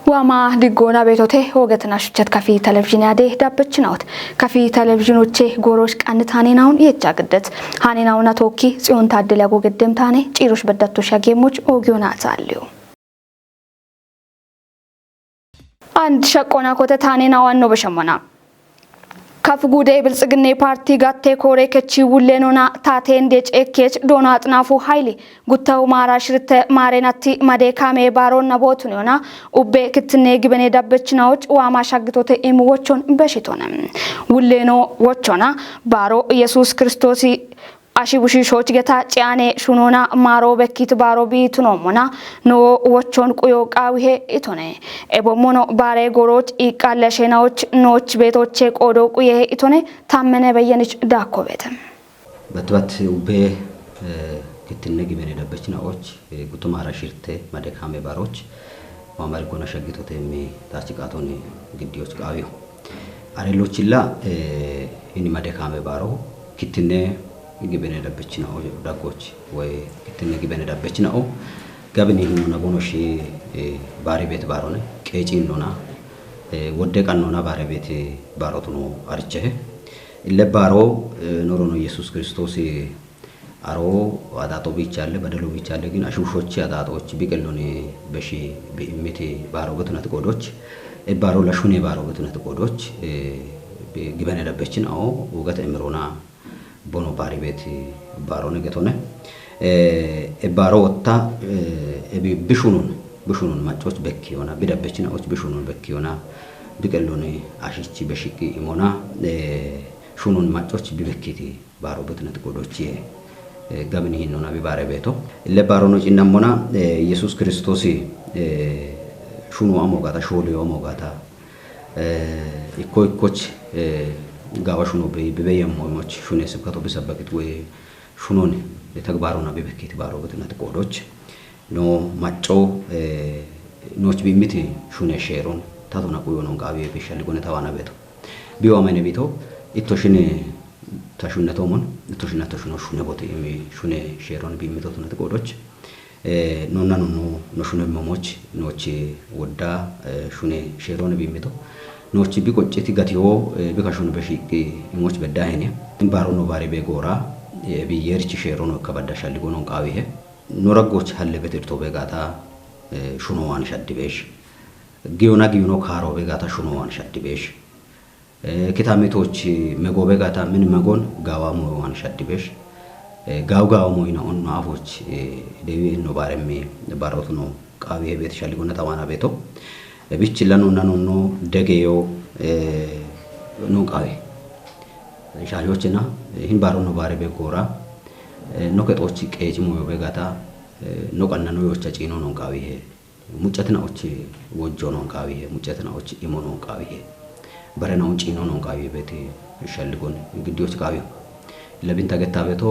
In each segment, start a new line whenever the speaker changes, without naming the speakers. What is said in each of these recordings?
وما دقونا بيتوته وقتنا شجت كفي تلفزيون عادي دابتشناوت كفي تلفزيونوتشي غوروش كأنت هانيناون يتجاقدت هانيناونا توكي سيون تعدل يقو قدم تاني جيروش بدتو شاقيموش اوغيونا تعليو عند شاقونا كوتت هانيناوان نو بشمونا كف غودي بلصقني بارتي غاتي كوري كچي ولينونا تاتين ديچ اكيچ دونات نافو هايلي غوتاو ماراشرت ماريناتي ماديكامي بارون نبوتنيونا وبي كتني غبني دابچناوچ واما شاغتوت ايموچون بشيتونم ولينو وچونا بارو يسوع كريستوسي አሺቡሺ ሾች ገታ ጫኔ ሹኖና ማሮ በኪት ባሮ ቢቱኖሞና ኖ ወቾን ቁዮ ቃዊሄ ኢቶኔ ኤቦሞኖ ባሬ ጎሮች ኢቃለሸናዎች ኖች ቤቶቼ ቆዶ ቁዬ ኢቶኔ ታመነ በየንች ዳኮቤተም
በትበት ኡቤ ክትነግ በኔ ደበችናዎች ጉቱማራ ሽርቴ ማደካሜ ባሮች ማማልኮና ሸግቶቴሚ ታችቃቶኒ ግዲዎች ቃዊው አሬሎችላ ኢኒ ማደካሜ ባሮ ክትነ ግበኔ ደበችናው ዳጎች ወይ ክትነ ግበኔ ደበችናው ጋብኒ ሁኑና ቦኖሺ ባሪ ቤት ባሮነ ቄጪኖና ወደቀኖና ባሪ ቤት ባሮቱኖ አርቸ ለባሮ ኖሮ ነው ኢየሱስ ክርስቶስ አሮ አዳቶ ቢቻለ በደሎ ቢቻለ ግን አሹሾች አዳቶች ቢቀሎኔ በሺ በእምቴ ባሮ በትነት ቆዶች ባሮ ለሹኔ ባሮ በትነት ቆዶች ግበኔ ደበችናው ወገተ እምሮና ቦኖ ባሪ ቤት ባሮ ነገቶነ ባሮ ወጣ ብሹኑን ማጮች በኪዮና ቢደበችናዎች ብሹኑን በኪዮና ቢቀሎኔ አሽቺ በሽቂ ኢሞና ሹኑን ማጮች ቢበኪቲ ባሮ በትነት ቆዶች ጋብኒ ሂኖና ቢባረ ቤቶ ለባሮ ነው ጭናሞና ኢየሱስ ክርስቶስ ሹኑ አሞጋታ ሾሊዮ አሞጋታ ኢኮች ጋዋሹኖ በበየሞሞች ሹኔ ስብከቶ በሰበክት ወይ ሹኖን የተግባሩና በበከት ባሮ በትነት ቆዶች ኖ ማጮ ኖች ቢሚት ሹኔ ሼሮን ታቶና ቆዮኖን ጋቢ በሻል ጎነ ታዋና ቤቶ ቢዋመነ ቤቶ ኢቶሽኔ ታሹነቶሞን ኢቶሽና ተሹኖ ሹኔ ቦቴ ሹኔ ሼሮን ቢሚቶት ነት ቆዶች ኖና ኖ ሹኔ መሞች ኖች ወዳ ሹኔ ሼሮን ቢሚቶ ኖች ቢቆጭቲ ጋቲዮ ቢካሹን በሽቂ ኢሞች በዳይኔ ባሮ ነው ባሪ በጎራ ቢየርች ሼሮ ነው ከበዳሻል ጎኖን ቃዊሄ ኖረጎች ሀለ በትርቶ በጋታ ሹኖዋን ሸድቤሽ ጊዮና ካሮ በጋታ ሹኖዋን ሸድቤሽ ከታሜቶች መጎበ ጋታ ምን መጎን ጋዋሞ ዋን ሸድቤሽ ጋውጋው ሞይና ኦን አፎች ደዊ ነው ባረሜ ባሮቱ ነው ቃዊሄ በተሻለ ጎና ታዋና ቤቶ ቢችላኖና ኖ ደገዮ ኖ ቃዊ ሻዮችና ይህን ባሮ ነው ባሬ በጎራ ኖ ከጦች ቀጭሞ በጋታ ኖ ቀናኖ yochaጪኖ ነው ቃዊ ሙጨትናዎች ወጆ ነው ቃዊ ሙጨትናዎች ኢሞ ነው ቃዊ በረናው ጪኖ ነው ቃዊ ቤት ሸልጎን ግዲዎች ቃዊ ለቢንታ ገታ ቤቶ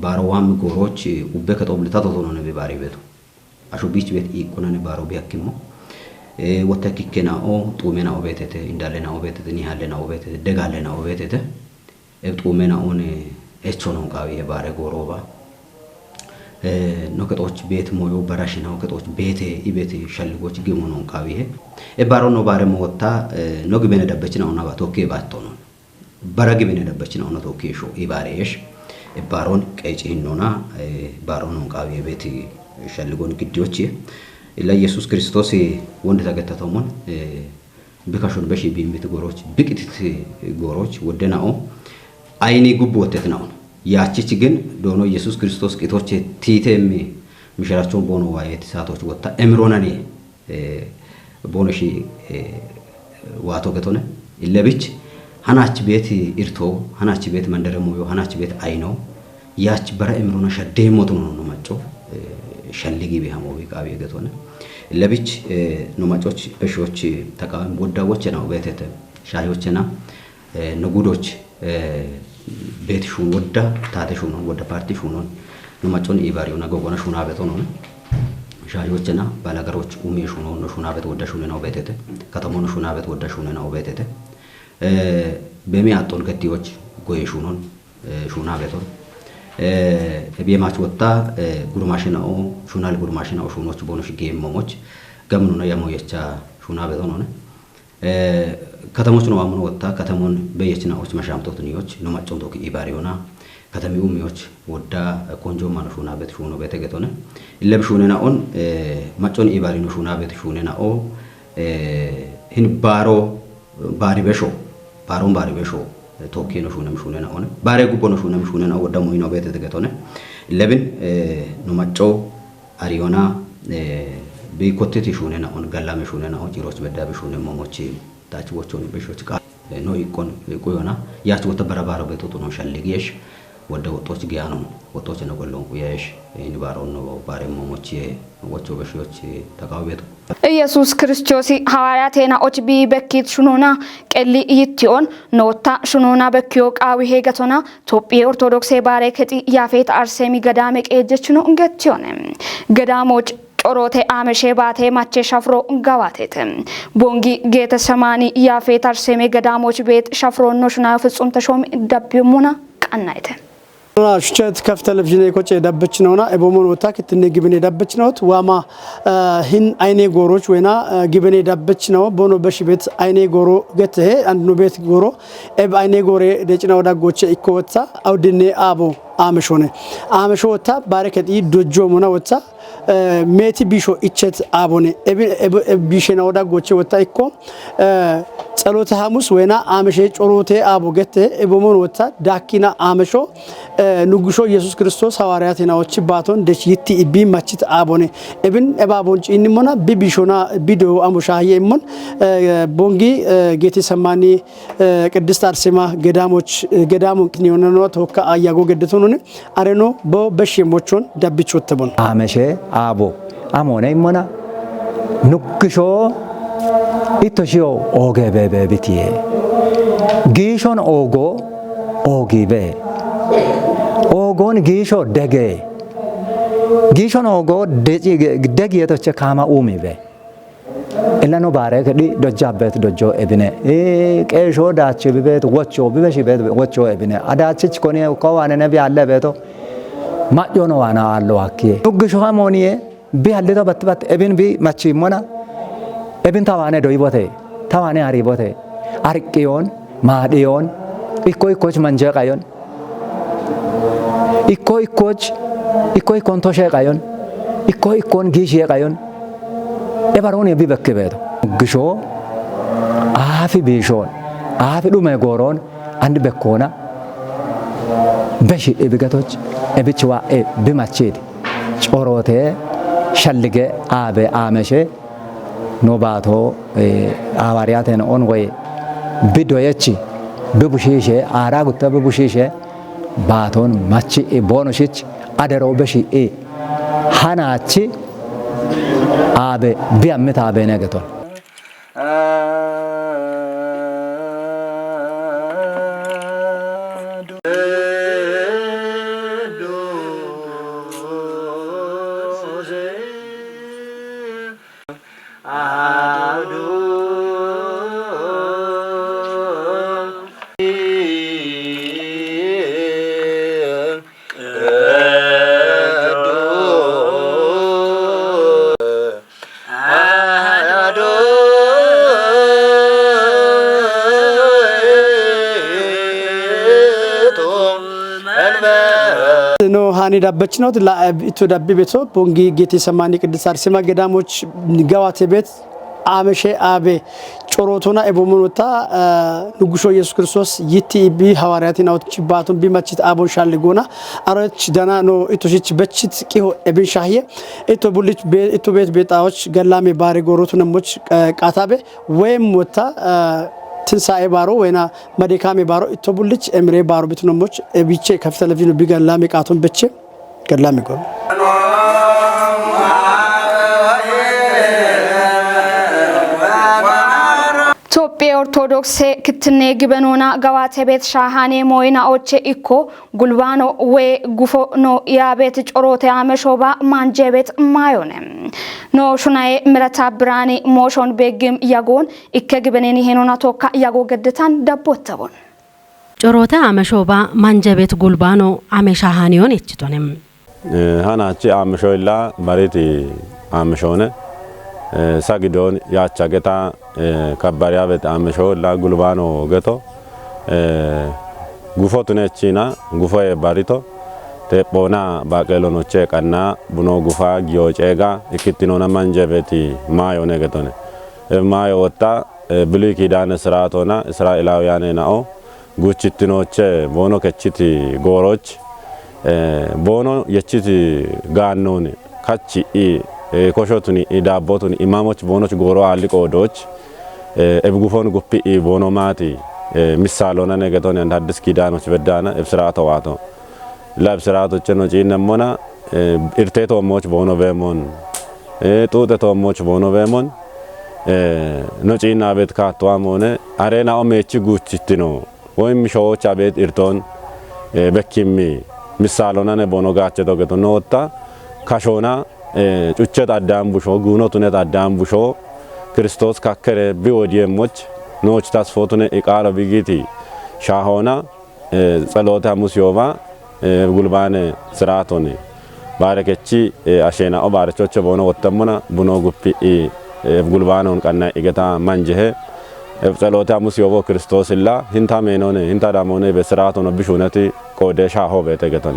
ባሮዋም ጎሮች ኡበ ከጦብልታ ተቶኖ ነው በባሪ ቤቱ አሹ ቢች ቤት ኢኮናኔ ባሮ ቢያክሞ ወተኪከናኦ ጡሜናኦ ቤተተ እንዳለናኦ ቤተተ ኒሃለናኦ ቤተተ ደጋለናኦ ቤተተ ጡሜናኦን እቾኖን ቃዊ የባረ ጎሮባ ኖከጦች ቤት ሞዮ በራሽናኦ ከጦች ቤቴ ኢቤቴ ሸልጎች ግሞኖን ቃዊ ባሮ ነው ባረ ሞታ ኖግ በነደበችናውና ባቶኬ ባቶኖ በረግ በነደበችናውና ቶኬሾ ኢባሬሽ ባሮን ቀጪኖና ባሮኖን ቃዊ ቤት ሸልጎን ግዲዎች ለኢየሱስ ክርስቶስ ወንድ ተገተተሞን በካሹን በሺ ቢሚት ጎሮች ብቅጥት ጎሮች ወደናኦ አይኒ ጉብ ወተትናው ያቺች ግን ዶኖ ኢየሱስ ክርስቶስ ቂቶች ቲቴም ምሽራቸው ቦኖ ዋየት ሳቶች ወጣ እምሮናኔ ቦኖሺ ዋቶ ገቶነ ለብች ሃናች ቤት ኢርቶ ሃናች ቤት መንደረሞ ሃናች ቤት አይነው ያች በራ እምሮና ሸደሞት ነው ማጮ ሸልጊ ቢሃሞ ቢቃቢ ገቶነ ለብች ኖማጮች በሾች ተቃዋሚ ወዳዎች ነው ቤተተ ሻዮችና ንጉዶች ቤት ሹን ወዳ ታተሹ ነው ወደ ፓርቲ ሹን ኖማጮን ኢባሪውና ጎጎና ሹና ቤቶ ነው ሻዮችና ባላገሮች ኡሜ ሹን ነው ሹና ቤት ወዳ ሹን ነው ቤተተ ከተሞን ሹና ቤት ወዳ ሹን ነው ቤተተ በሚያጦን ገቲዎች ጎይ ሹኑን ሹና ቤቶ ቢማች ወጣ ጉርማሽናው ሹናል ጉርማሽናው ሹኖች ቦኖሽ ጌም ሞሞች ገምኑ ነው የሞየቻ ሹና ቤቶ ነው ከተሞች ነው አምኑ ወጣ ከተሞን በየችናዎች መሻምቶት ንዮች ነው ማጨንቶ ኢባሪዮና ከተሚው ሚዎች ወዳ ኮንጆ ማኑሹና ቤት ሹኖ ቤተገቶነ ለብሹነና ኦን ማጨን ኢባሪኖ ሹና ቤት ሹነና ኦ ህን ባሮ ባሪ በሾ ባሮን ባሪ በሾ ቶኬ ነው ሹነና ኦን ባሬ ጉቦ ነው ሹነና ወዳ ሞይኖ ቤተገቶነ ለብን ነው ማጨ አሪዮና በኮቴት ሹነና ኦን ጋላም ሹነና ኦ ጂሮች በዳብ ሹነ ሞሞቺ ታች ወቾን በሾች ቃ ነው ይቆን ቆዮና ያች ወተ በረባሮ ቤቶቶ ነው ሸልግየሽ ወደ ወጦች ጊያኑ ወጦች ነው ቆሎን ቆየሽ ይንባሮን ነው ባሬ ሞሞቺ ወቾ በሾች ተቃውቤቱ
ኢየሱስ ክርስቶስ ሐዋርያቴና ኦችቢ በኪት ሹኑና ቀሊ ይትዮን ኖታ ሹኑና በኪዮ ቃዊ ሄገቶና ኢትዮጵያ ኦርቶዶክስ ባሬ ከቲ ያፌት አርሴሚ ገዳሜ ቀጀች ነው እንገትዮነ ገዳሞች ጮሮቴ አመሼ ባቴ ማቼ ሻፍሮ ጋዋቴት ቦንጊ ጌተ ሰማኒ ያፌት አርሴሚ ገዳሞች ቤት ሻፍሮ ነው ሹና ፍጹም ተሾም ደብሙና ቀናይተ
ሹቸት ከፍ ቴሌቪዥን የቆጨ ዳበች ነውና እቦሞን ወጣ ክትነ ግብኔ ዳበች ነውት ዋማ ህን አይኔ ጎሮች ወይና ግብኔ ዳበች ነው ቦኖ በሽ ቤት አይኔ ጎሮ ገተ አንድ ነው ቤት ጎሮ እብ አይኔ ጎሬ ደጭናው ዳጎቼ ኢኮወታ አውድኔ አቦ አመሾነ አመሾታ ባረከት ይዶጆ ሞና ወጣ ሜቲ ቢሾ ኢቸት አቦኔ ቢሽናው ዳጎቼ ወጣ ኢኮ ጸሎተ ሐሙስ ወይና አመሼ ጮሮቴ አቦ ገተ እቦሞን ወጣ ዳኪና አመሾ ንጉሾ ኢየሱስ ክርስቶስ ሐዋርያቴናዎች ባቶን ደች ይቲ ቢ ማችት አቦኔ እብን እባቦን ጪንሞና ቢቢሾና ቢዶ አሞሻየ እሞን ቦንጊ ጌቴ ሰማኒ ቅድስት አርሴማ ገዳሞች ገዳሙን ክኒዮነኖ ተወካ አያጎ ገደቶኑን አረኖ በበሽሞቾን ዳብቾተቦን
አመሼ አቦ አሞኔ እሞና ንጉሾ ኢቶሺዮ ኦጌ በቢቲዬ ጊሾን ኦጎ ኦጊቤ ኦጎን ጊሾ ደገ ጊሾን ኦጎ ደጊ የተቸ ካማ ኡሚቤ ኢላኖ ባረክ ዲ ዶጃበት ዶጆ ኤብኔ ቄሾ ዳች ቢቤት ወቾ ቢበሽ ቤት ወቾ ኤብኔ አዳችች ኮኔ ኮዋነ ነቢ አለ ቤቶ ማጆኖ ዋና አሎ አኪ ንጉሾ ሞኒዬ ቢያለቶ በትበት ኤብን ቢ ማቺ ሞና ኤብን ታዋነ ዶይቦቴ ታዋነ አሪቦቴ አርቂዮን ማዲዮን ኢኮች መንጀቃዮን ኢኮች ኮንቶሼ ቃዮን ኢኮን ጊሼ ቃዮን ኤባሮን የቢበክበቱ ግሾ አፊ ቢሾን አፊ ዱመ ጎሮን አንድ በኮና በሺ እብገቶች እብችዋ ቢማቼድ ጮሮቴ ሸልገ አበ አመሼ ኖባቶ ሐዋርያቴን ኦን ወይ ቢዶየቺ በቡሺሼ አራ ጉተ በቡሺሼ ባቶን ማቺ ቦኖሽች አደሮ በሺ ሃናቺ አበ ቢያምታ አበ ነገቶን
ኖ ሃኒ ዳበች ነው ለኢቱ ዳቢ ቤቶ ቦንጊ ጌቴ ሰማኒ ቅድስት አርሴማ ገዳሞች ጋዋቴ ቤት አመሼ አቤ ጮሮቶና ኤቦሞኖታ ንጉሾ ኢየሱስ ክርስቶስ ይቲ ቢ ሐዋርያቴናዎች ባቶን ቢማችት አቦን ሻልጎና አሮች ዳና ኖ ኢቶሽች በችት ቂሆ ኤብን ሻህየ ኢቶ ቡልች ኢቶ ቤት ቤታዎች ገላሜ ባሬ ጎሮቱ ነሞች ቃታቤ ወይም ወታ ትንሳኤ ባሮ ወይና መደካሜ ባሮ ኢቶቡልች ኤምሬ ባሮ ቢትነሞች ቢቼ ከፍ ቴሌቪዥን ቢገላሜ ቃቶን በቼ ገላሜ ጎ
ኢትዮጵያ ኦርቶዶክስ ክትኔ ግበኖና ጋዋቴ ቤት ሻሃኔ ሞይና ኦቼ ኢኮ ጉልባኖ ወይ ጉፎ ኖ ያቤት ጮሮቴ አመሾባ ማንጀ ቤት ማዮነ ኖ ሹናዬ ምረታ ብራኔ ሞሾን በግም ያጎን ኢከ ግበኔን ይሄኖና ቶካ ያጎ ገድታን ዳቦተቦን
ጮሮቴ አመሾባ ማንጀ ቤት ጉልባኖ አመሻሃኒዮን እችቶንም
ሃናቺ አመሾይላ ባሬቲ አመሾነ sagidon yacha geta kabariya bet amesho la gulbano geto gufo tunechina gufo e barito te bona baqelo noche qanna buno gufa giyochega ikitino na manjebeti mayo negetone mayo wata ብሉይ ኪዳን ስርዓቶና እስራኤላውያን ናኦ ጉችትኖች ቦኖ ከችቲ ጎሮች ቦኖ የችቲ ጋኖን ካቺ ኮሾቱኒ ዳቦቱኒ ኢማሞች ቦኖች ጎሮ አልቆዶች እብጉፎን ጉፒ ቦኖ ማቲ ሚሳሎና ነገቶን አንድ አዲስ ኪዳኖች በዳና እብስራቶ ዋቶ ለብስራቶች ነው ጪነሞና ኢርቴቶሞች ቦኖ በሞን ጡጠቶሞች ቦኖ በሞን ኖጪና ቤት ካቷም ሆነ አሬና ኦሜቺ ጉችትኖ ወይም ሾዎች አቤት ኢርቶን በኪሚ ሚሳሎና ነቦኖ ጋቸ ተገቶ ነውታ ካሾና ጩቸት አዳም ቡሾ ጉኖቱነት አዳም ቡሾ ክርስቶስ ካከረ ቢወዲየሞች ኖች ታስፎቱነ ኢቃሎ ቢጊቲ ሻሆና ጸሎታ ሙሲዮባ ጉልባነ ስራቶኒ ባረከቺ አሼና ኦባረቾቸ ቦኖ ወተሙና ቡኖ ጉፒ ጉልባኖን ቀና ኢገታ ማንጀሄ ጸሎታ ሙሲዮቦ ክርስቶስ ላ hinta menone hinta damone በስራቶነ ቢሹነቲ ቆደ ሻሆ በተገተን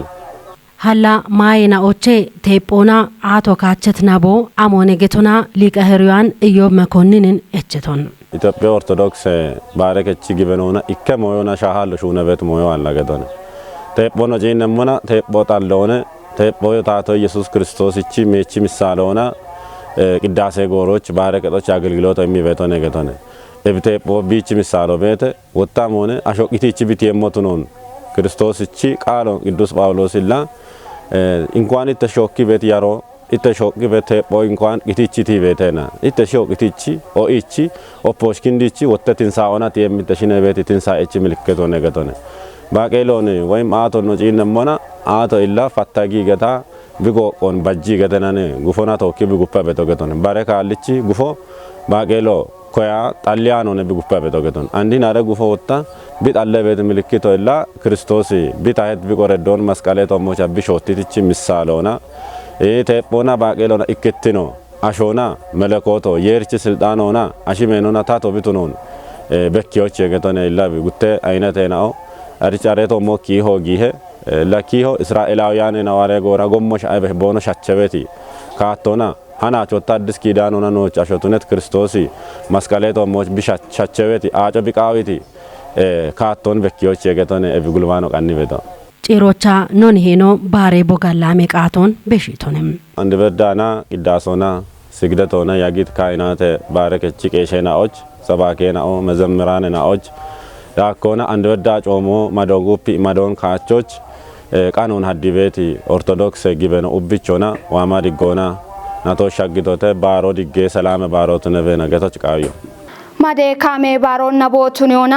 ሀላ ማይና ኦቼ ቴጶና አቶ ካቸት ናቦ አሞኔ ጌቶና ሊቀ ሕሩያን ኢዮብ መኮንንን እቸቶን
ኢትዮጵያ ኦርቶዶክስ ባረከቺ ግበኖና ኢከሞዮና ሻሃለ ሹነበት ሞዮ አላገቶነ ቴጶኖ ጂነሞና ቴጶ ጣለሆነ ቴጶ ታቶ ኢየሱስ ክርስቶስ እቺ ሜቺ ምሳሌውና ቅዳሴ ጎሮች ባረከቶች አገልግሎት የሚበተው ነገቶነ እብቴጶ ቢቺ ምሳሌው ቤተ ወጣም ሆነ አሾቂቲቺ ቢት የሞቱኖን ክርስቶስ እቺ ቃሎ ቅዱስ ጳውሎስ ላ እንኳን ተሾኪ ቤት ያሮ ኢተሾቂ ቤት ቴጶ እንኳን ኢቲቺቲ ቤተና ኢተሾቂ ኢቲቺ ኦኢቺ ኦፖሽኪንዲቺ ወተትን ሳኦናት የሚተሽነ ቤት ትንሳኤቺ ምልክቶ ነገቶነ ባቄሎን ወይም አቶ ነው ጪነሞና አቶ ኢላ ፈታጊ ገታ ቢጎቆን ባጂ ገተናነ ጉፎና ተወኪ ቢጉፓ በተገቶነ ባረካ አልቺ ጉፎ ባቄሎ ኮያ ጣሊያኖ ነው ቢጉፓ በተገቶነ አንዲን አረ ጉፎ ወጣ ቢጣለ ቤት ምልክቶ ኢላ ክርስቶስ ቢታየት ቢቆረዶን መስቀሌቶ ሞቻ ቢሾቲቲቺ ምሳሌውና ቴጶና ባቄሎና ኢክቲኖ አሾና መለኮቶ የርቺ ስልጣኖና አሽሜኖና ታቶ ቢቱኖን በኪዮች የገቶነ ኢላ ቢጉቴ አይነቴናኦ አሪቻሬቶ ሞኪ ሆጊሄ ለኪሆ እስራኤላውያን ነዋሪ ጎራ ጎሞሽ አይበህ ቦኖ ሻቸበቲ ካቶና ሃናቾ ታድስ ኪዳኖና ኖች አሾቱነት ክርስቶስ መስቀሌቶ ሞች ቢሻቸበቲ አጮ ቢቃዊቲ ካቶን በኪዮች የገቶነ እብጉልባኖ ቀኒበታ
ጪሮቻ ኖን ሄኖ ባሬ ቦጋላ ሜቃቶን በሽቶንም
አንድ በዳና ቅዳሶና ስግደቶና ያጊት ካይናተ ባረከቺ ቄሸናዎች ሰባኬናኦ መዘምራንናዎች ዳኮና አንድ ወዳ ጮሞ ማዶጉፒ ማዶን ካቾች ቃኖን ሀዲቤቲ ኦርቶዶክስ ጊበነ ኡብቾና ዋማ ዲጎና ናቶ ሻግዶተ ባሮ ዲጌ ሰላም ባሮት ነበ ነገቶች ቃዩ
ማዴ ካሜ ባሮ ነቦቱን ዮና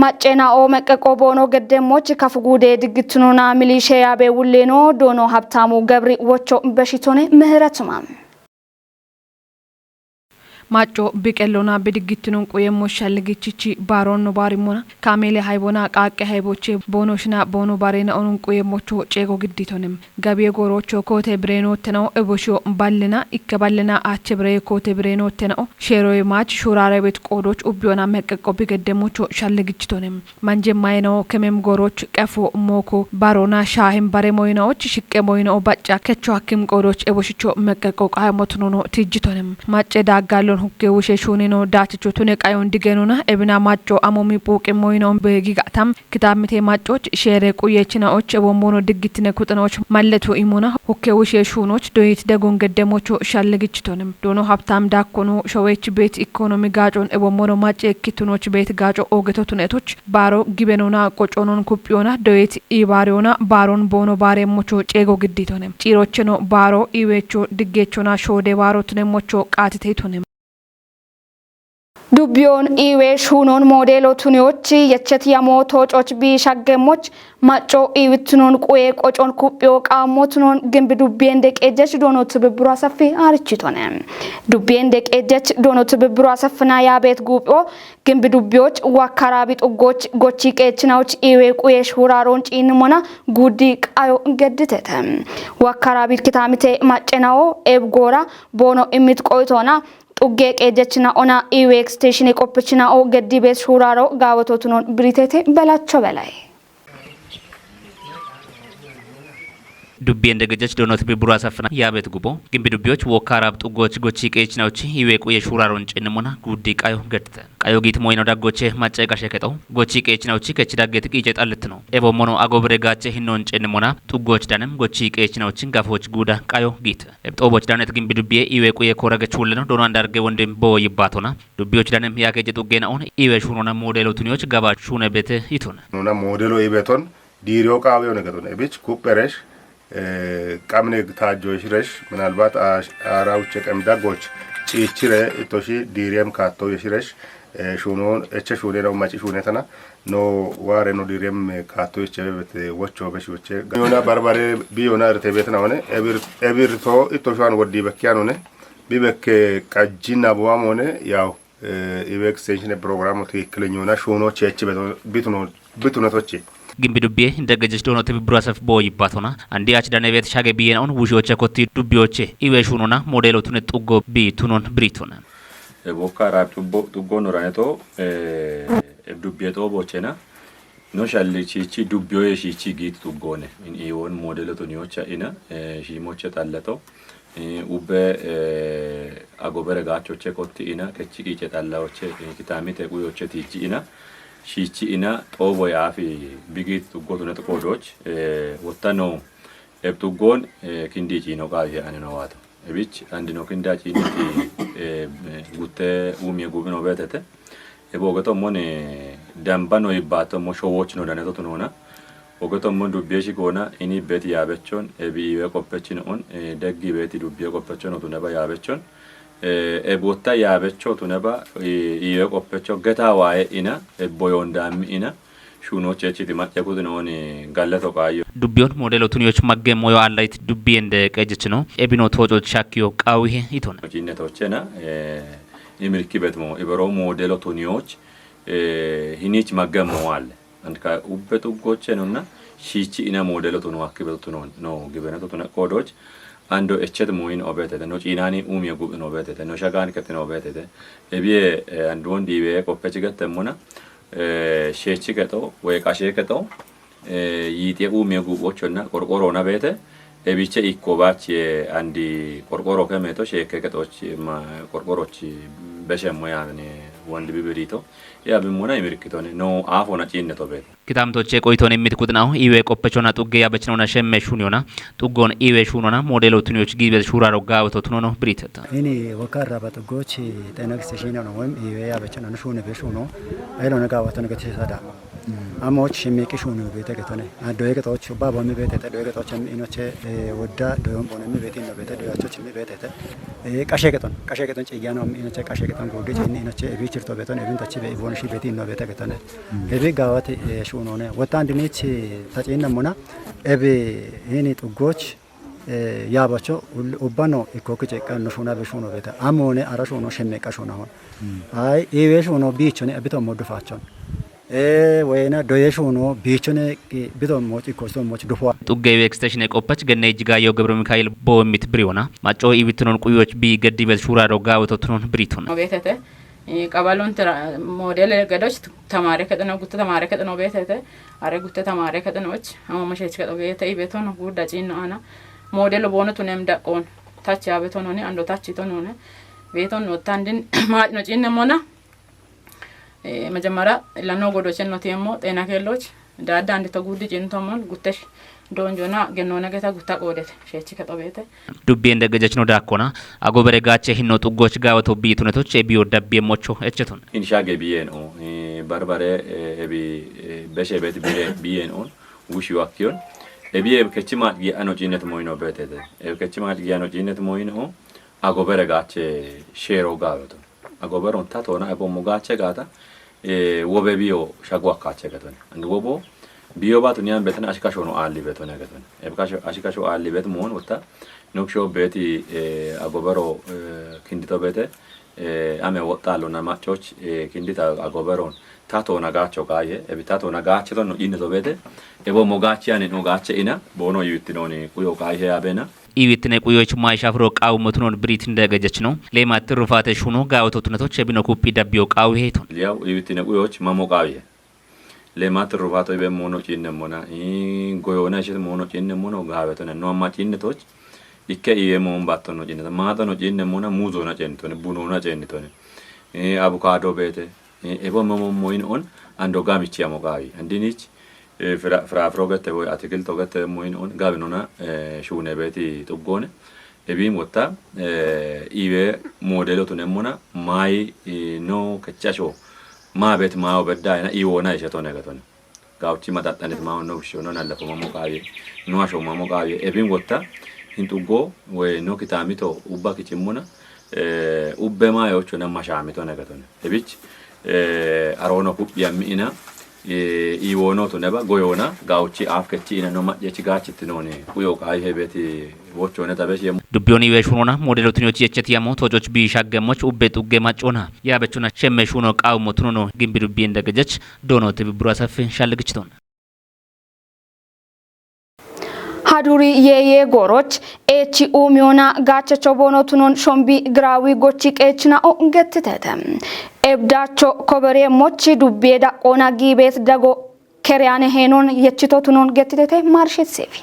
ማጨና ኦ መቀቆ ቦኖ ገደሞች ከፍጉዴ ድግትኑና ሚሊሺያ በውሌኖ ዶኖ ሀብታሙ ገብሪ ወቾ በሽቶኔ ምህረቱማም
ማጮ ቢቀሎና በድግትኑን ቆየሞ ሻልግቺቺ ባሮን ነው ባሪሞና ካሜሌ ሃይቦና ቃቀ ሃይቦቼ ቦኖሽና ቦኖ ባሬና ኦኑን ቆየሞቾ ጬጎ ግዲቶንም ጋቢ ጎሮቾ ኮቴ ብሬኖት ነው እቦሾ ባልና ይከባልና አቸ ብሬ ኮቴ ብሬኖት ነው ሼሮይ ማች ሹራራ ቤት ቆዶች ኡቢዮና መቀቆ ቢገደሞቾ ሻልግቺቶንም ማንጀማይ ነው ከመም ጎሮች ቀፎ ሞኮ ባሮና ሻህም ባሬ ሞይናዎች ሽቀ ሞይናው ባጫ ከቾ አክም ቆዶች እቦሽቾ መቀቆ ቃይሞት ነው ቲጅቶንም ማጨ ዳጋሎ ሁኬ ውሼ ሹኒኖ ዳችቾ ቱኔ ቃዮን ዲገኑና እብና ማጮ አሞሚ ፖቅ ሞይኖ በጊጋታም ክታምቴ ማጮች ሼሬ ቁየችናዎች ወሞኖ ድግትነ ኩጥናዎች ማለቱ ኢሙና ሁኬ ውሼ ሹኖች ዶይት ደጎን ገደሞቾ ሻለግችቶንም ዶኖ ሀብታም ዳኮኑ ሾዌች ቤት ኢኮኖሚ ጋጮን ወሞኖ ማጨ ኪቱኖች ቤት ጋጮ ኦገቶቱነቶች ባሮ ጊበኖና ቆጮኖን ኩጵዮና ዶይት ኢባሪዮና ባሮን ቦኖ ባሬሞቾ ጬጎ ግዲቶንም ጪሮችኖ ባሮ ኢዌቾ ድጌቾና ሾዴ ባሮቱነሞቾ ቃትቴቱንም
ዱቢዮን ኢዌሽ ሁኖን ሞዴሎ ቱኒዎች የቸት ያሞቶጮች ቢሻገሞች ማጮ ኢውትኖን ቆየ ቆጮን ኩጵዮ ቃሞትኖን ግንብ ዱቢን ደቄጀች ዶኖ ትብብሩ አሰፊ አርችቶነ ዱቢን ደቄጀች ዶኖ ትብብሩ አሰፍና ያቤት ጉጵዮ ግንብ ዱቢዎች ዋካራቢ ጥጎች ጎቺ ቄችናዎች ኢዌ ቆየሽ ሁራሮን ጪንሞና ጉዲ ቃዮ ገድተተ ዋካራቢ ክታምቴ ማጨናው ኤብጎራ ቦኖ ኢሚት ቆይቶና ጡጌ ቄጀችና ኦና ኢዌክ ስቴሽን የቆፕችና ኦ ገዲ ቤት ሹራሮ ጋወቶቱኖን ብሪቴቴ በላቸው በላይ
ዱቤ እንደገጀች ዶኖት ቢብሩ አሰፍና ያቤት ጉቦ ግንቢ ዱቤዎች ወካራብ ጡጎች ጎቺ ቄችናዎች ይዌቁ የሹራሮን ጭንሙና ጉዲ ቃዮ ገድተ ቃዮ ጊት ሞይኖ ዳጎቼ ማጨቃ ሸከጠው ጎቺ ቄችናዎች ከችዳገት ይጨጣልት ነው ኤቦሞኖ አጎብሬ ጋቼ ሂኖን ጭንሙና ጡጎች ዳንም ጎቺ ቄችናዎችን ጋፎች ጉዳ ቃዮ ጊት ጦቦች ዳነት ግንቢ ዱቤ ይዌቁ የኮረገች ሁሉ ነው ዶኖ አንዳርገ ወንድም ቦ ይባቶና ዱቤዎች ዳንም ያገጀ ጡጌናውን ይዌ ሹኖና ሞዴሎ ቱኒዎች ጋባ ሹነ ቤት ይቱን
ኑና ሞዴሎ ይቤቶን ዲሪዮ ቃቤው ነገቶን እቢች ኩፐረሽ ቀምኔ ታጆ ይሽረሽ ምናልባት አራውቸ ቀምዳጎች ጪችረ ኢቶሺ ዲሪየም ካቶ ይሽረሽ ሹኖን እቸ ሹኔ ነው ማጪ ሹኔተና ኖ ዋሬ ነው ዲሪየም ካቶ ይቸበት ወቾ በሽወቸ ዮና ባርባሬ ቢዮና ረተቤት ነው ሆነ ኤቢርቶ ኢቶሻን ወዲ በኪያን ሆነ ቢበከ ቀጂና ቦዋም ሆነ ያው ኢቤክ ኤክስቴንሽን ፕሮግራሙ ትክክለኛውና ሹኖች እቸ ቢቱኖቶች
ግንቢ ዱቤ እንደገጀች ዶኖ ትብብሩ አሰፍ ቦ ይባቶና አንዲ አች ዳነ ቤት ሻገ ቢየናውን ውሾቸ ኮቲ ዱቤዎቼ ኢዌሹኑና ሞዴሎቱን ጡጎ ቢቱኖን ብሪቱን
ቦካ ራብ ጡጎ ኖራኔቶ ዱቤ ጦቦቼና ኖሻል ቺቺ ዱቤዮ ቺቺ ጊት ጡጎነ ኢዮን ሞዴሎቱን ዮቻ ኢና ሺሞቼ ታለቶ ኡበ አጎበረ ጋቾቼ ኮቲ ኢና ከቺ ቂጨ ታላዎቼ ኪታሚቴ ቁዮቼ ቲጂ ኢና ሺቺ ኢና ጦቦ ያፊ ቢጊት ጡጎቱ ነጥቆዶች ወጣኖ ኤብጡጎን ኪንዲጂ ነው ቃል ያነ ነው ዋታ እቢች አንድ ነው ኪንዳጂ ኒቲ ጉተ ኡሚ ጉብኖ በተተ ኤቦገቶ ሞኔ ዳምባኖ ይባቶ ሞ ሾዎች ነው ዳነቶ ነውና ወገቶ ሞን ዱቤሺ ኮና ኢኒ ቤት ያበቾን ኤቢ የቆፈችን ኦን ደጊ ቤት ዱቤ የቆፈችን ነው ነባ ያበቾን ኤቦታ ያበቾ ቱነባ የቆፈቾ ገታ ዋይ ኢና ኤቦዮንዳም ኢና ሹኖች እቺ ማጨቁት ነው ጋለቶ ቃዩ
ዱቢዮን ሞዴሎቱኒዎች ማገም ሞዮ አላይት ዱቢ እንደ ቀጅች ነው ኤቢኖ ተወጮች ሻኪዮ ቃዊሄ ይቶና
ጂነቶችና ኢምልኪ ቤትሞ ኢበሮ ሞዴሎቱኒዎች ሂኒች ማገም ዋል አንካ ኡበጡጎች ነውና ሺቺ ኢና ሞዴሎቱኑ አክበቱ ነው ግበነቱ ተነቆዶች አንዶ እቸት ሞይን ኦበተተ ነው ጪናኒ ኡም የጉብ ነው ኦበተተ ነው ሻጋን ከት ነው ኦበተተ እቢየ አንዶ ወንዲ ቤ ቆፈች ገተሙና ሼቺ ገጦ ወይ ቃሼ ገጦ ይጤ ኡም የጉቦችና ቆርቆሮና ቤተ እቢቸ ኢኮባች አንዲ ቆርቆሮ ከመቶ ሼከ ገጦች ቆርቆሮች በሸሞያ ያኔ ወንድ ቢብሪቶ ያ ቢሞና ይምርክቶነ ነው አፎና ጪነቶ ቤት
ኪታምቶቼ ቆይቶን የሚትኩጥናው ኢዌ ቆፈቾና ጡጌ ያበችነውና ሸመሹኒዮና ጡጎን ኢዌ ሹኖና ሞዴሎቱኒዎች ጊቤ ሹራሮ ጋውቶቱኖ ነው ብሪተታ
እኔ ወካራ በጥጎች ጤናክስ ሺና ነው ወይም ኢዌ ያበችነው ሹነ በሹኖ አይሎ ነጋውቶ ነገተሳዳ አሞች ሸሜቂ ሹኑ ቤተ ገተነ አዶ የገጦች ባባሚ ቤተ ተዶ የገጦች ኢኖቼ ወዳ ዶዮም ቦነሚ ቤት ነው ቤተ ዶያቾች ሚ ቤተ ተ ቃሼ ገጦን ጭያ ነው ኢኖቼ ቃሼ ገጦን ጎገች ኢኖቼ ቢችርቶ ቤቶን ኢቭንታች በኢቮንሺ ቤት ነው ቤተ ገተነ ኤቤ ጋዋት ሹኖ ነው ወጣ አንድኔች ተጨነሙና ኤቤ ይሄኔ ጥጎች ያባቸው ኡባኖ ኢኮክጨ ቀን ሹና በሹኖ ቤተ አሞኔ አራሾ ነው ሸሜቃ ሹና ሆን አይ ኢዌ ሹኖ ቢቾኔ አብቶ ሞድፋቸው ወይና ዶየሽ ሆኖ ቢቾኔ ቢቶም ሞጭ ኮስቶ ሞጭ ዱፎ
ጡጌው ኤክስቴንሽን የቆፈች ገነ እጅጋየው ገብረ ሚካኤል ቦሚት ብሪዮና ማጮ ኢቢትኖን ቁዮች ቢ ገዲ ቤት ሹራዶ ጋውቶቱኖን ብሪቶና
ቤተተ ቀባሎን ሞዴል ገዶች ተማሪ ከጥነው ጉተ ተማሪ ከጥነው ቤተተ አረ ጉተ ተማሪ ከጥነዎች አማማሸች ከጥነው ቤተ ኢቤቶን ጉዳጪና አና ሞዴል ቦነቱን emdaqon ታች ያቤቶን ሆነ አንዶ ታች ይቶን ሆነ ቤቶን ወጣንድን ማጭ ነው ጪነሞና መጀመሪያ ለኖ ጎዶችን ነው ተየሞ ጤና ከሎች ዳዳ አንድ ተጉድ ጭንቶማን ጉተሽ ዶንጆና ገኖ ነገታ ጉታ ቆደት ሸቺ ከጦቤተ
ዱቤ እንደገጀች ነው ዳኮና አጎበረ ጋቸ ሂኖ ጡጎች ጋወቶ ቢቱነቶች ኤቢዮ ዳቤ ሞቾ እቸቱን
ኢንሻገ ቢየን ኦ ባርባሬ ኤቢ በሸበት ቢየን ኦን ውሽ ዋክዮን ኤቢ ከቺማ ያኖ ጂነት ሞይኖ በተተ ከቺማ ያኖ ጂነት ሞይኖ አጎበረ ጋቸ ሼሮ ጋወቶ አጎበሮን ታቶና አጎሞ ጋቸ ጋታ ወበቢዮ ሻጓካቸ ገተነ አንድ ወቦ ቢዮ ባቱኒያን በተና አሽካሾ ነው አሊ በተነ ገተነ ኤብካሾ አሽካሾ አሊ በት ሞን ወጣ ኖክሾ ቤቲ አጎበሮ ኪንዲቶ ቤተ አሜ ወጣሉና ማቾች ኪንዲታ አጎበሮን ታቶ ነጋቾ ጋየ ኤቢታቶ ነጋቾ ነው ኢንቶ ቤተ ኤቦ ሞጋቺያን ነው ጋቸ ኢና ቦኖ ይትኖኒ ኩዮ ጋየ ያበና
ኢዊትነ ቁዮች ማይሻፍሮ ቃው መትኖን ብሪት እንደገጀች ነው ለማት ሩፋተሽ ሆኖ ጋውቶትነቶች የቢኖ ኩፒ ዳቢዮ ቃው ሄቱን
ያው ኢዊትነ ቁዮች ማሞቃዊ ለማት ሩፋቶ በመሆኖች ይነሞና ጎዮና ሽት መሆኖች ይነሞና ጋበተነ ነው ማጪነቶች ይከ የሞን ባተኖ ጂነተ ማተኖ ጂነሞና ሙዞና ጨንቶነ ቡኖና ጨንቶነ አቮካዶ ቤተ ኤቦ መሞሞይን ኦን አንዶ ጋሚቺ ያሞቃዊ እንዲኒች ፍራፍሮ ገተ ወይ አትክልት ገተ ሞይን ኦን ጋብኖና ሹነ ቤቲ ጥጎነ ኤቢም ወጣ ኢቤ ሞዴሎቱ ነሞና ማይ ኖ ከቻሾ ማ ቤት ማው በዳይና ኢዎና ይሸቶ ነገቶነ ጋውቺ መጣጣነት ማው ነው ሹኖ ናለፈ ማሞቃዊ ኖአሾ ማሞቃዊ ኤቢም ወጣ hintugo we no kitamito ubba kichimuna ubbema yocho na mashamito nagatone ebich arono kubya miina iwono to neba goyona gauchi afkechi ina no majechi gachi tinone kuyo kai hebeti wocho na tabesh yem
ዱቢዮኒ ወሹኖና ሞዴሎትኞች የቸት ያሞ ቶጆች ቢሻገሞች ኡቤት ኡጌ ማጮና ያበቹና ሸመሹኖ ቃው ሞትኖ ግንቢ ዱቢ እንደገጀች ዶኖ ትብብሩ አሰፍ ሻልግችቶን
ሀዱሪ የየ ጎሮች ኤቺ ኡሚዮና ጋቸቾ ቦኖቱኖን ሾምቢ ግራዊ ጎቺ ቀችና ኦንገትተተ ኤብዳቾ ኮበሬ ሞቺ ዱቤዳ ኦና ጊቤት ደጎ ከሪያነ ሄኖን የችቶቱኖን ገትተተ ማርሼት ሴፊ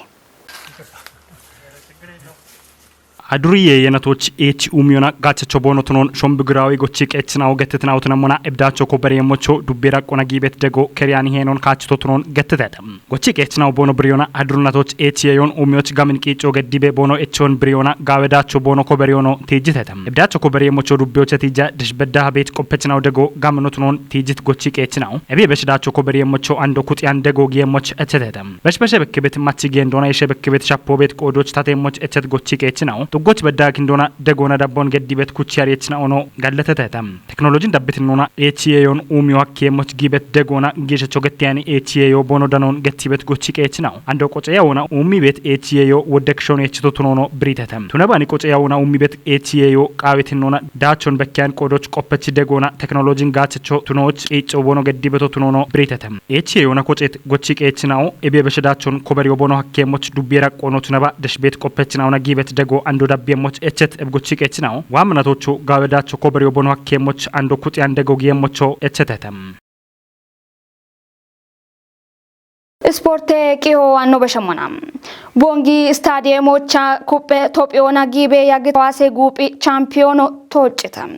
አዱሪዬ የነቶች ኤች ኡሚዮና ጋቸቾ ቦኖቱኖን ሾምብግራዊ ጎቺ ቀችናው ገትትናው ተነሞና እብዳቾ ኮበሬሞቾ ዱቤራ ቆናጊ ቤት ደጎ ከሪያን ሄኖን ካችቶቱኖን ገትተተም ጎቺ ቀችናው ቦኖ ብሪዮና አዱርናቶች ኤች የዮን ኡሚዮች ጋምን ቂጮ ገዲቤ ቦኖ ኤቾን ብሪዮና ጋወዳቾ ቦኖ ኮበሬዮኖ ቲጅተተም እብዳቾ ኮበሬሞቾ ዱቤዎች ቲጃ ድሽበዳ ቤት ቆፐችናው ደጎ ጋምኖቱኖን ቲጅት ጎቺ ቀችናው እቤ በሽዳቾ ኮበሬሞቾ አንዶ ኩጥያን ደጎ ጊየሞች እቸተተም በሽበሸ በክቤት ማቺጌ እንደሆነ የሸበክቤት ሻፖ ቤት ቆዶች ታቴሞች እቸት ጎቺ ቀችናው ጡጎች በዳክ እንደሆነ ደጎና ዳቦን ገዲበት ኩቺያር የችና ሆኖ ጋለተተተም ቴክኖሎጂን ዳብትኖና ኤችኤዮን ኡሚዮ አኬሞች ጊበት ደጎና ጌሸቾ ገቲያኒ ኤችኤዮ ቦኖ ዳኖን ገቲበት ጎቺ ቀችናው አንዶ ቆጨያውና ኡሚ ቤት ኤችኤዮ ወደክሾን የችቶቱኖ ብሪተተም ቱነባኒ ቆጨያውና ኡሚ ቤት ኤችኤዮ ቃዊትኖና ዳቾን በኪያን ቆዶች ቆፐች ደጎና ቴክኖሎጂን ጋቸቾ ቱኖች ኤጮ ቦኖ ገዲበቶ ቱኖ ብሪተተም ኤችኤዮና ቆጨት ጎቺ ቀችናው ኤቤ በሽዳቾን ኮበሪዮ ቦኖ አኬሞች ዱቤራ ቆኖ ቱነባ ደሽቤት ቆፐችናውና ጊበት ደጎ አንዶ ዳቢየሞች እቸት እብጎቺ ቀችናው ዋምናቶቹ ጋወዳቾ ኮበሪዮ ቦኖ አኬሞች አንዶ ኩጥያን ደጎ ጊየሞቾ እቸተተም
ስፖርት ቂዮ ዋኖ በሸሞና ቦንጊ ስታዲየሞቻ ኩፔ ቶፒዮና ጊቤ ያግታዋሴ ጉጲ ቻምፒዮኖ ቶጭተም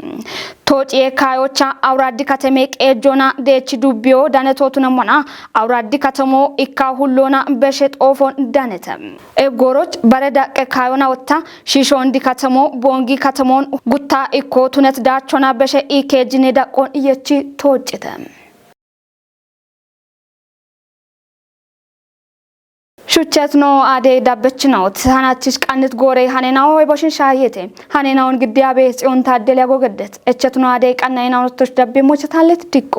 ቶጭ ካዮቻ አውራዲ ከተሜ ቀጆና ዴች ዱቢዮ ዳነቶቱነሞና አውራዲ ከተሞ ኢካ ሁሎና በሸጥ ኦፎን ዳነተም ኤጎሮች በረዳ ካዮና ወታ ሺሾንዲ ከተሞ ቦንጊ ከተሞን ጉታ ኢኮ ቱነት ዳቾና በሸ ኢኬጅኔ ዳቆን የቺ ቶጭተም ሹቸት ነው አዴ ዳበች ነው ታናችሽ ቃንት ጎሬ ሀኔናው ወይቦሽን ሻየቴ ሀኔናውን ግዲያቤ ጽዮን ታደለ ያጎገደት እቸት ነው አዴ ቃናይናው ተሽ ዳቤ ሞቸታለት ዲቆ